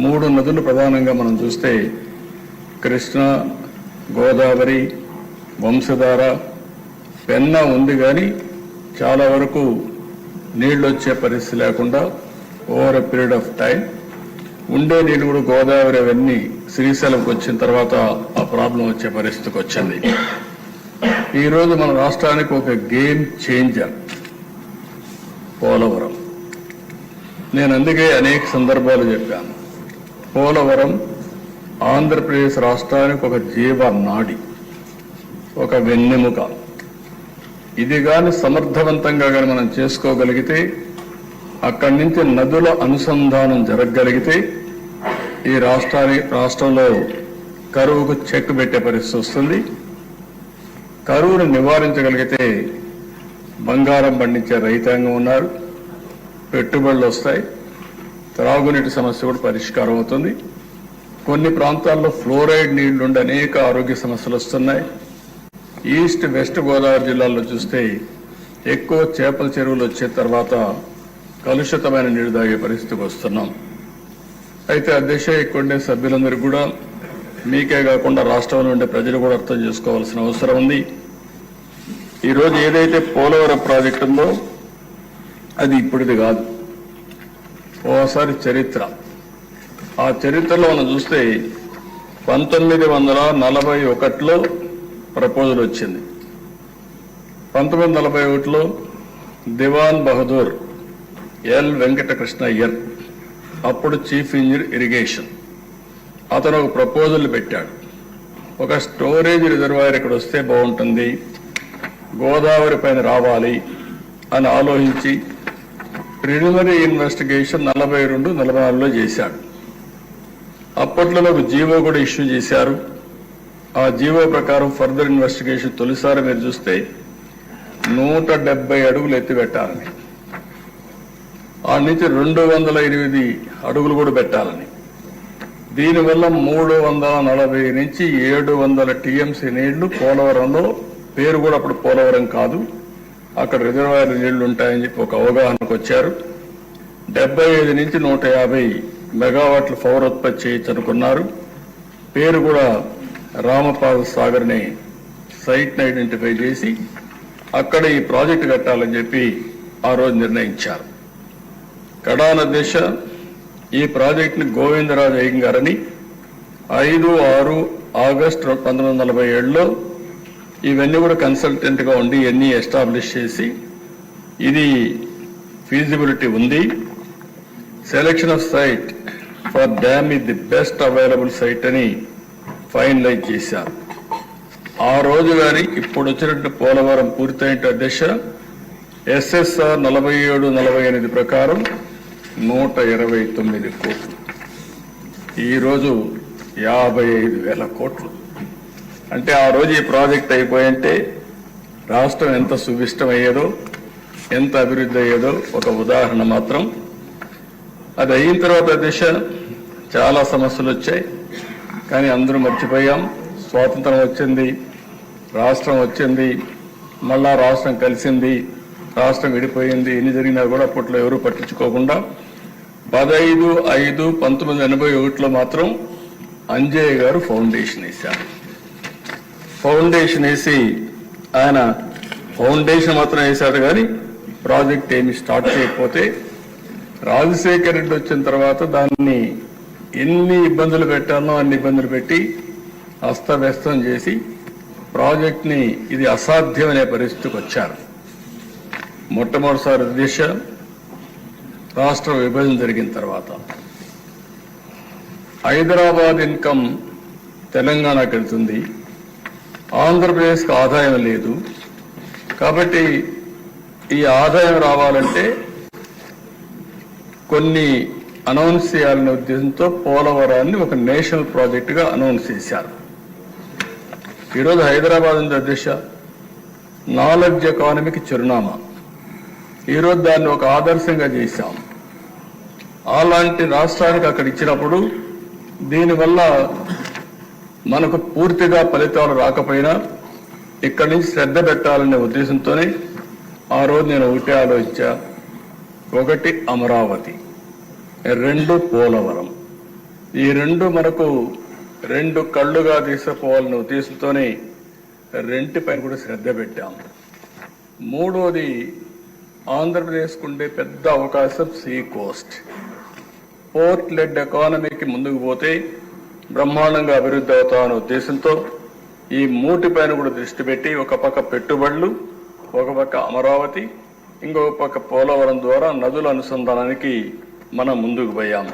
మూడు నదులు ప్రధానంగా మనం చూస్తే కృష్ణ, గోదావరి, వంశధార, పెన్నా ఉంది. కానీ చాలా వరకు నీళ్ళు వచ్చే పరిస్థితి లేకుండా over a period of time ఉండే నీళ్ళు కూడా గోదావరి అవన్నీ శ్రీశైలంకి వచ్చిన తర్వాత ఆ ప్రాబ్లం వచ్చే పరిస్థితికి వచ్చింది. ఈరోజు మన రాష్ట్రానికి ఒక గేమ్ చేంజర్ పోలవరం. నేను అందుకే అనేక సందర్భాలు చెప్పాను, పోలవరం ఆంధ్రప్రదేశ్ రాష్ట్రానికి ఒక జీవనాడి, ఒక వెన్నెముక. ఇది కానీ సమర్థవంతంగా కానీ మనం చేసుకోగలిగితే, అక్కడి నుంచి నదుల అనుసంధానం జరగగలిగితే ఈ రాష్ట్రంలో కరువుకు చెక్ పెట్టే పరిస్థితి వస్తుంది. కరువును నివారించగలిగితే బంగారం పండించే రైతాంగం ఉన్నారు, పెట్టుబడులు వస్తాయి, త్రాగునీటి సమస్య కూడా పరిష్కారం అవుతుంది. కొన్ని ప్రాంతాల్లో ఫ్లోరైడ్ నీళ్లుండి అనేక ఆరోగ్య సమస్యలు వస్తున్నాయి. ఈస్ట్ వెస్ట్ గోదావరి జిల్లాల్లో చూస్తే ఎక్కువ చేపల చెరువులు వచ్చే తర్వాత కలుషితమైన నీరు తాగే పరిస్థితికి వస్తున్నాం. అయితే అధ్యక్ష, ఇక్కడ సభ్యులందరికీ కూడా, మీకే కాకుండా రాష్ట్రంలో ఉండే ప్రజలు కూడా అర్థం చేసుకోవాల్సిన అవసరం ఉంది. ఈరోజు ఏదైతే పోలవరం ప్రాజెక్టు ఉందో అది ఇప్పుడుది కాదు, ఓసారి చరిత్ర. ఆ చరిత్రలో మనం చూస్తే 1941లో ప్రపోజల్ వచ్చింది. 1941లో దివాన్ బహదూర్ ఎల్ వెంకటకృష్ణయ్యర్, అప్పుడు చీఫ్ ఇంజనీర్ ఇరిగేషన్, అతను ఒక ప్రపోజల్ పెట్టాడు. ఒక స్టోరేజ్ రిజర్వాయర్ ఇక్కడ వస్తే బాగుంటుంది, గోదావరి పైన రావాలి అని ఆలోచించి ప్రిలిమినరీ ఇన్వెస్టిగేషన్ 42-44లో చేశాడు. అప్పట్లో ఒక జీవో కూడా ఇష్యూ చేశారు. ఆ జీవో ప్రకారం ఫర్దర్ ఇన్వెస్టిగేషన్ తొలిసారి మీరు చూస్తే 170 అడుగులు ఎత్తి పెట్టాలని, ఆ నుంచి 208 అడుగులు కూడా పెట్టాలని, దీనివల్ల 340 నుంచి 700 టీఎంసీ నీళ్లు పోలవరంలో, పేరు కూడా అప్పుడు పోలవరం కాదు, అక్కడ రిజర్వాయర్ నీళ్లు ఉంటాయని చెప్పి ఒక అవగాహనకు వచ్చారు. 75 నుంచి 150 మెగావాట్ల పవర్ ఉత్పత్తి చేయొచ్చు అనుకున్నారు. పేరు కూడా రామపాద సాగర్ ని సైట్ ని ఐడెంటిఫై చేసి అక్కడ ఈ ప్రాజెక్టు కట్టాలని చెప్పి ఆ రోజు నిర్ణయించారు. కడాన దిశ ఈ ప్రాజెక్టుని గోవిందరాజు అయ్యంగారని 5-6 ఆగస్టు 1947లో ఇవన్నీ కూడా కన్సల్టెంట్ గా ఉండి ఇవన్నీ ఎస్టాబ్లిష్ చేసి ఇది ఫీజిబిలిటీ ఉంది, selection of site for dam is the best available site అని ఫైనలైజ్ చేశారు. ఆ రోజు గాని ఇప్పుడు వచ్చినట్టు పోలవరం పూర్తయిన అధ్యక్ష SSR 47-48 ప్రకారం 129 కోట్లు, ఈరోజు 55,000 కోట్లు. అంటే ఆ రోజు ఈ ప్రాజెక్ట్ అయిపోయింటే రాష్ట్రం ఎంత సువిష్టమయ్యేదో, ఎంత అభివృద్ధి అయ్యేదో ఒక ఉదాహరణ మాత్రం. అది అయిన తర్వాత దిశ చాలా సమస్యలు వచ్చాయి, కానీ అందరూ మర్చిపోయాం. స్వాతంత్రం వచ్చింది, రాష్ట్రం వచ్చింది, మళ్ళా రాష్ట్రం కలిసింది, రాష్ట్రం విడిపోయింది. ఎన్ని జరిగినా కూడా అప్పట్లో ఎవరూ పట్టించుకోకుండా 15/5/1981లో మాత్రం అంజయ్య గారు ఫౌండేషన్ వేశారు. ఫౌండేషన్ వేసి ఆయన ఫౌండేషన్ మాత్రం వేశారు, కానీ ప్రాజెక్ట్ ఏమి స్టార్ట్ చేయకపోతే రాజశేఖర రెడ్డి వచ్చిన తర్వాత దాన్ని ఎన్ని ఇబ్బందులు పెట్టాలో అన్ని ఇబ్బందులు పెట్టి అస్తవ్యస్తం చేసి ప్రాజెక్ట్ ని ఇది అసాధ్యమనే పరిస్థితికి వచ్చారు. మొట్టమొదటిసారి దిశ రాష్ట్ర విభజన జరిగిన తర్వాత హైదరాబాద్ ఇన్కమ్ తెలంగాణకు వెళ్తుంది, ఆంధ్రప్రదేశ్కి ఆదాయం లేదు. కాబట్టి ఈ ఆదాయం రావాలంటే కొన్ని అనౌన్స్ చేయాలనే ఉద్దేశంతో పోలవరాన్ని ఒక నేషనల్ ప్రాజెక్టుగా అనౌన్స్ చేశారు. ఈరోజు హైదరాబాద్ ఉంది అధ్యక్ష, నాలెడ్జ్ ఎకానమీకి చిరునామా. ఈరోజు దాన్ని ఒక ఆదర్శంగా చేశాం. అలాంటి రాష్ట్రానికి అక్కడ ఇచ్చినప్పుడు దీనివల్ల మనకు పూర్తిగా ఫలితాలు రాకపోయినా ఇక్కడి నుంచి శ్రద్ధ పెట్టాలనే ఉద్దేశంతోనే ఆ రోజు నేను ఒకటే ఆలోచించా, 1 అమరావతి, 2 పోలవరం. ఈ రెండు మనకు రెండు కళ్ళుగా తీసుకుపోవాలనే ఉద్దేశంతోనే రెంటిపై కూడా శ్రద్ధ పెట్టాం. మూడోది, ఆంధ్రప్రదేశ్కు ఉండే పెద్ద అవకాశం సీ కోస్ట్. పోర్ట్ లెడ్ ఎకానమీకి ముందుకు పోతే బ్రహ్మాండంగా అభివృద్ధి అవుతామనే ఉద్దేశంతో ఈ మూటిపైన కూడా దృష్టి పెట్టి ఒక పక్క పెట్టుబడులు, ఒక పక్క అమరావతి, ఇంకొక పక్క పోలవరం ద్వారా నదుల అనుసంధానానికి మనం ముందుకు పోయాం.